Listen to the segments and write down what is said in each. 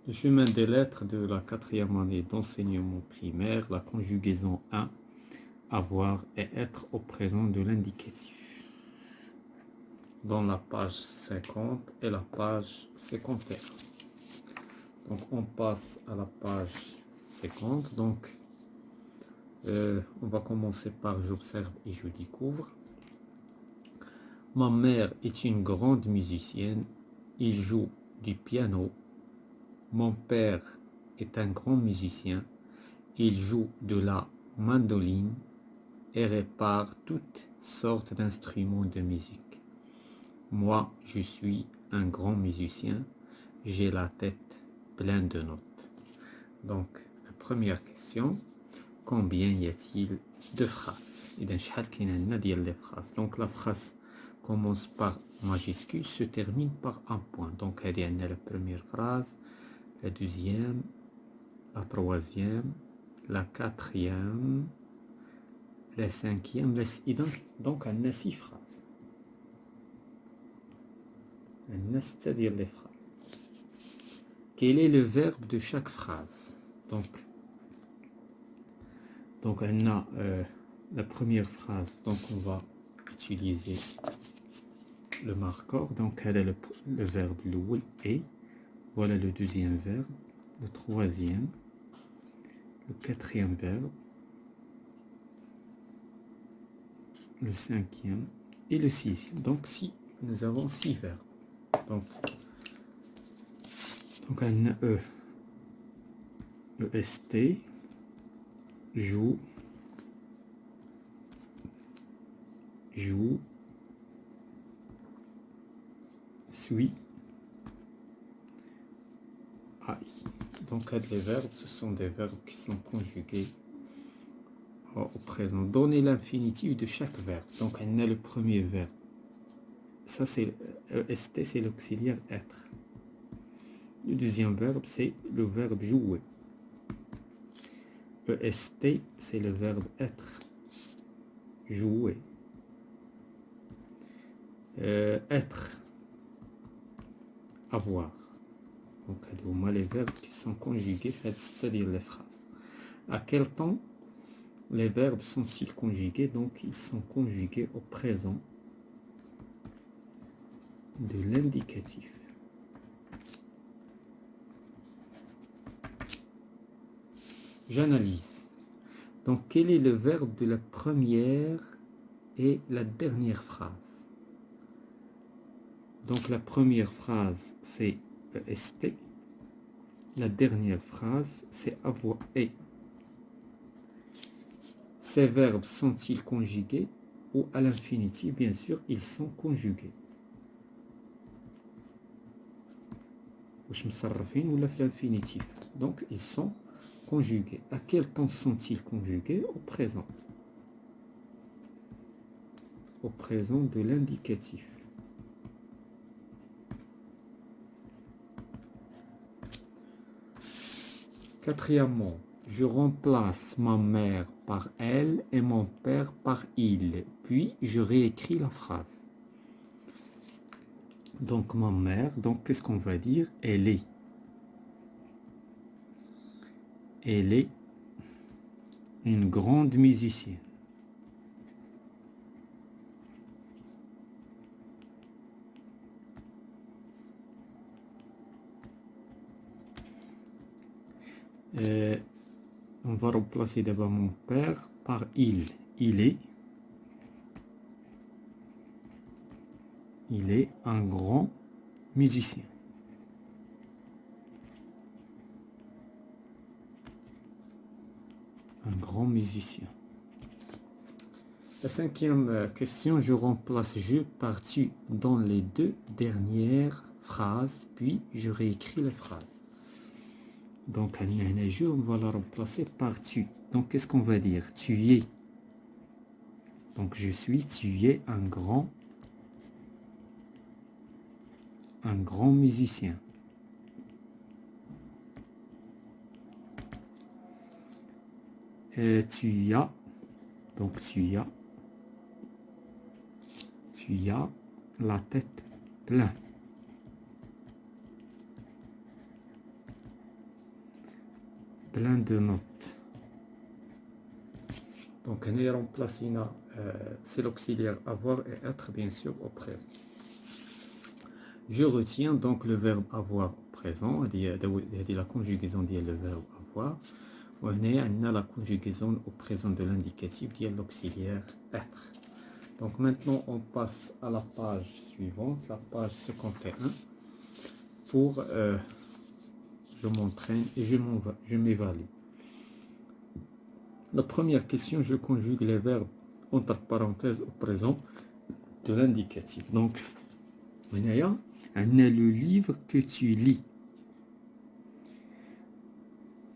Le chemin des lettres de la quatrième année d'enseignement primaire, la conjugaison 1, avoir et être au présent de l'indicatif. Dans la page 50 et la page 51. Donc on passe à la page 50. Donc on va commencer par j'observe et je découvre. Ma mère est une grande musicienne. Il joue du piano. Mon père est un grand musicien. Il joue de la mandoline et répare toutes sortes d'instruments de musique. Moi, je suis un grand musicien. J'ai la tête pleine de notes. Donc, la première question, combien y a-t-il de phrases? Donc, la phrase commence par majuscule, se termine par un point. Donc, il y a la première phrase, la deuxième, la troisième, la quatrième, la cinquième, donc on a 6 phrases. C'est-à-dire les phrases. Quel est le verbe de chaque phrase? Donc on a la première phrase, donc on va utiliser le marqueur. Donc elle est le verbe l'oul et voilà le deuxième verbe, le troisième, le quatrième verbe, le cinquième et le sixième. Donc si nous avons 6 verbes. Donc on a EST, joue, suis, aille. Donc les verbes, ce sont des verbes qui sont conjugués au présent. Donnez l'infinitif de chaque verbe. Donc on a le premier verbe. Ça c'est EST, c'est l'auxiliaire être. Le deuxième verbe, c'est le verbe jouer. EST, c'est le verbe être. Jouer. Être. Avoir. Donc, au moins les verbes qui sont conjugués, c'est-à-dire les phrases. À quel temps les verbes sont-ils conjugués? Donc, ils sont conjugués au présent de l'indicatif. J'analyse. Donc, quel est le verbe de la première et la dernière phrase? Donc, la première phrase, c'est EST. La dernière phrase, c'est avoir et. Ces verbes sont-ils conjugués ou à l'infinitif? Bien sûr, ils sont conjugués. ou l'infinitif. Donc, ils sont conjugués. À quel temps sont-ils conjugués? Au présent. Au présent de l'indicatif. Quatrièmement, je remplace ma mère par elle et mon père par il. Puis, je réécris la phrase. Donc, ma mère, donc qu'est-ce qu'on va dire? Elle est. Elle est une grande musicienne. On va remplacer d'abord mon père par il. Il est un grand musicien. Un grand musicien. La cinquième question, je remplace je par tu dans les deux dernières phrases, puis je réécris les phrases. Donc, je, on va la remplacer par tu. Donc, qu'est-ce qu'on va dire? Tu es. Donc, je suis, tu es un grand musicien. Tu as. Donc, tu as la tête pleine. plein de notes. Donc on est remplacé, c'est l'auxiliaire avoir et être bien sûr au présent. Je retiens donc le verbe avoir au présent, la conjugaison de le verbe avoir. On a la conjugaison au présent de l'indicatif de l'auxiliaire être. Donc maintenant on passe à la page suivante, la page 51, pour je m'entraîne et je m'évalue. La première question, je conjugue les verbes entre parenthèses au présent de l'indicatif. Donc, on a le livre que tu lis.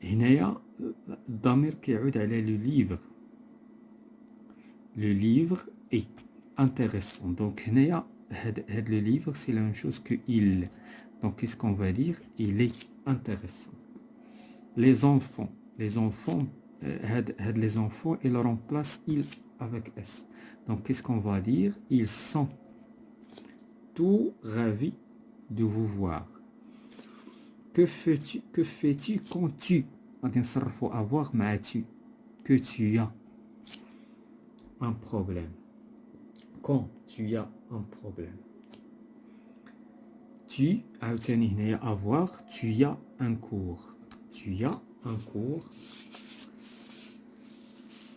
هنايا الضمير كيعود على le livre. Le livre est intéressant. Donc هنايا le livre c'est la même chose que il. Donc qu'est-ce qu'on va dire? Il est intéressant. Les enfants les enfants ils remplacent il avec s. Donc qu'est-ce qu'on va dire? Ils sont tout ravis de vous voir. Que fais-tu quand tu avoir que tu as un problème? Quand tu as un problème. Tu avoir, tu as un cours. Tu as un cours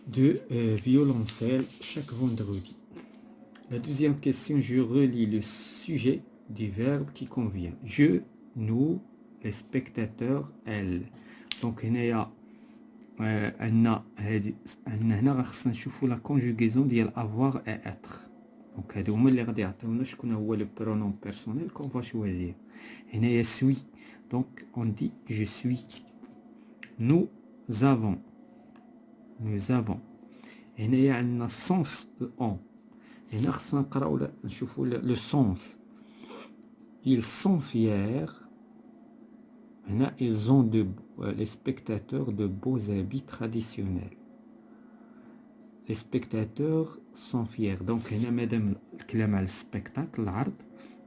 de violoncelle chaque vendredi. La deuxième question, je relis le sujet du verbe qui convient. Je, nous, les spectateurs, elles. Donc هنايا عندنا هنا خصنا نشوفوا la conjugaison ديال avoir et être. Donc هادو هما اللي غادي يعطيونا شكون هو le pronom personnel qu'on va choisir. هنايا suis. Donc on dit je suis. Nous avons. هنايا عندنا sens de on. هنا خصنا نقراو نشوفوا le sens. Ils sont fiers. هنا ils ont les spectateurs de beaux habits traditionnels. Les spectateurs sont fiers. Donc هنا مادام الكلام على السبيكتاكل العرض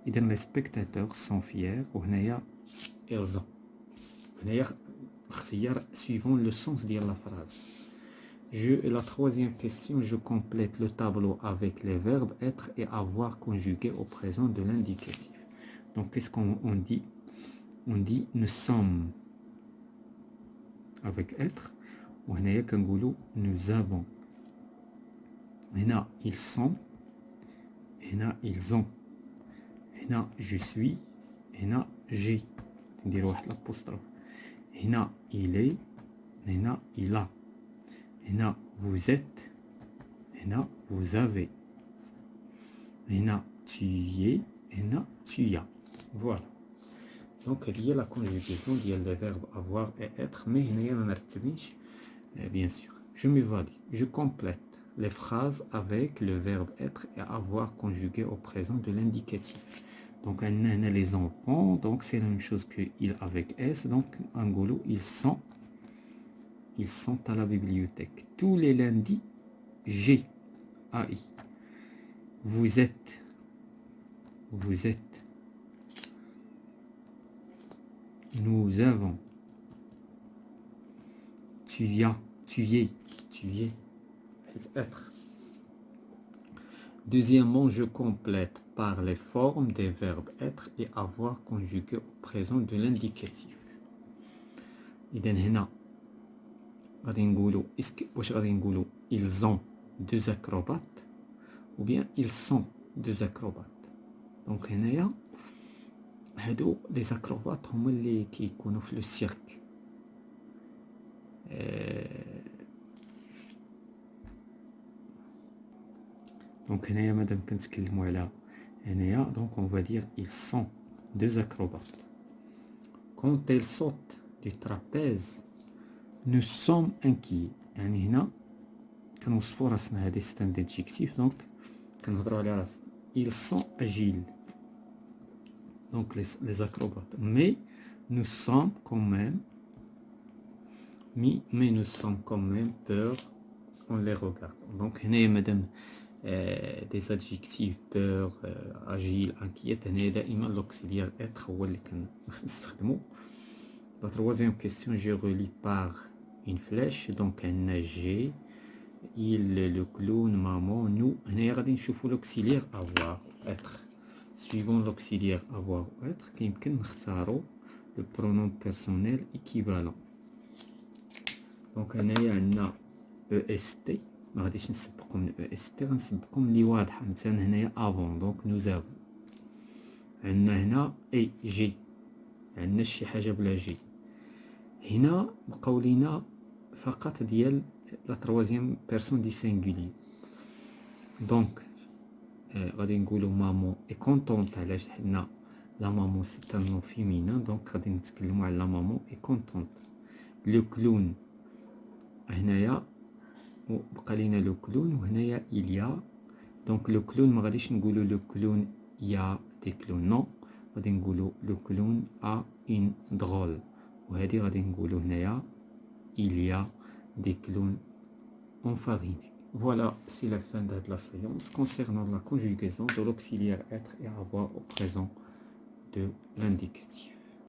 إذا les spectateurs sont fiers وهنايا ils ont. هنايا اختيار suivant le sens ديال la phrase. La troisième question, je complète le tableau avec les verbes être et avoir conjugués au présent de l'indicatif. Donc, qu'est-ce qu'on dit? On dit nous sommes avec être. Nous avons. Hena, ils sont. Hena, ils ont. Hena, je suis. Hena, j'ai. Hena, il est. Hena, il a. Hena, vous êtes. Hena, vous avez. Hena, tu y es. Hena, tu y as. Voilà. Donc il y a la conjugaison il y a le verbe avoir et être, mais il y a un article, bien sûr. Je m'évalue. Je complète les phrases avec le verbe être et avoir conjugué au présent de l'indicatif. Donc on a les enfants, donc c'est la même chose que il avec s. Donc en golo, ils sont à la bibliothèque. Tous les lundis, j'ai AI. Vous êtes. Nous avons. Tu y es. Être. Deuxièmement, je complète par les formes des verbes être et avoir conjugué au présent de l'indicatif. إذا هنا غادي نقولوا واش غادي نقولوا ils ont deux acrobates ou bien ils sont deux acrobates. Donc هنايا هادو les acrobates هما اللي كيكونوا في لو سيرك. Donc هنايا مادام كنتكلموا على هنايا donc on va dire ils sont deux acrobates. Quand ils sautent du trapèze nous sommes inquiets. يعني هنا كنوصفوا راسنا هذه c'est un adjectif donc كنهضروا على راسنا. Ils sont agiles. Donc les acrobates. Mais nous sommes quand même peur en les regardant. Donc هنا مادام des adjectifs peur, agile, inquiète. هنا دائما l'auxiliaire être هو اللي كنستخدمو La troisième question, je relis par une flèche. Donc, un G, il, le clown, maman, nous. On est غادي نشوفوا l'auxiliaire avoir, être. Suivant l'auxiliaire avoir ou être, يمكن نختاروا le pronom personnel équivalent. Donc, هنايا عندنا EST. ما غاديش نسبقوا من EST، غنسبقوا من اللي واضحة. مثلا هنايا avant. Donc, nous avons. عندنا هنا اي جي، عندنا شي حاجة بلا جي. هنا بقاو لينا فقط ديال لا تروازيام بيرسون دي سينغولي. دونك غادي نقولوا مامون اي كونطونط. علاش؟ حنا لا مامون سي ان نو فيمينان، دونك غادي نتكلموا على لا مامون اي كونطونط. لو كلون هنايا بقى لينا لو كلون، وهنايا إليا. دونك لو كلون ما غاديش نقولوا لو كلون يا دي كلون، نو، غادي نقولوا لو كلون ا اون درول. وهذه غادي نقولوا هنايا il y a des clowns enfarinés. Voilà, c'est la fin de la séance concernant la conjugaison de l'auxiliaire être et avoir au présent de l'indicatif.